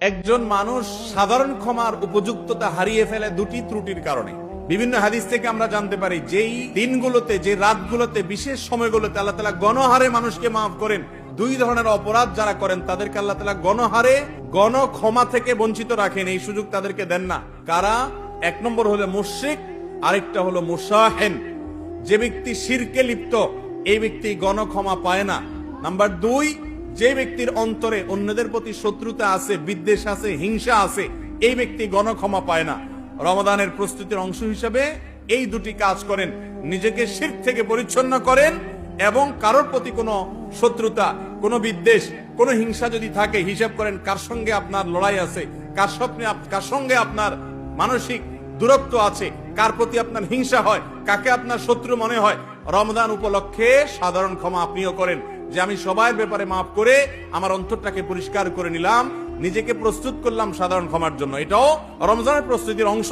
একজন মানুষ সাধারণ ক্ষমার উপযুক্ততা হারিয়ে ফেলে দুটি ত্রুটির কারণে। বিভিন্ন হাদিস থেকে আমরা জানতে পারি যেই দিনগুলোতে, যে রাতগুলোতে, বিশেষ সময়গুলোতে আল্লাহ তাআলা গণহারে মানুষকে মাফ করেন, দুই ধরনের অপরাধ যারা করেন তাদেরকে আল্লাহ তাআলা গণহারে গণ ক্ষমা থেকে বঞ্চিত রাখেন, এই সুযোগ তাদেরকে দেন না। কারা? এক নম্বর হলো মুশরিক, আরেকটা হলো মুসাহেন। যে ব্যক্তি শিরকে লিপ্ত, এই ব্যক্তি গণ ক্ষমা পায় না। নাম্বার দুই, যে ব্যক্তির অন্তরে অন্যদের প্রতি শত্রুতা আছে, বিদ্বেষ আছে, হিংসা আছে, এই ব্যক্তি গণ ক্ষমা পায় না। রমাদানের প্রস্তুতির অংশ হিসেবে এই দুটি কাজ করেন, নিজেকে শিরক থেকে পরিচ্ছন্ন করেন এবং কারোর প্রতি কোনো শত্রুতা, কোনো বিদ্বেষ, কোনো হিংসা যদি থাকে হিসাব করেন কার সঙ্গে আপনার লড়াই আছে, কার সঙ্গে আপনার মানসিক দূরত্ব আছে, কার প্রতি আপনার হিংসা হয়, কাকে আপনার শত্রু মনে হয়। রমজান উপলক্ষে সাধারণ ক্ষমা আপনিও করেন, যে আমি সবার ব্যাপারে মাফ করে আমার অন্তরটাকে পরিষ্কার করে নিলাম, নিজেকে প্রস্তুত করলাম সাধারণ ক্ষমার জন্য। এটাও রমজানের প্রস্তুতির অংশ।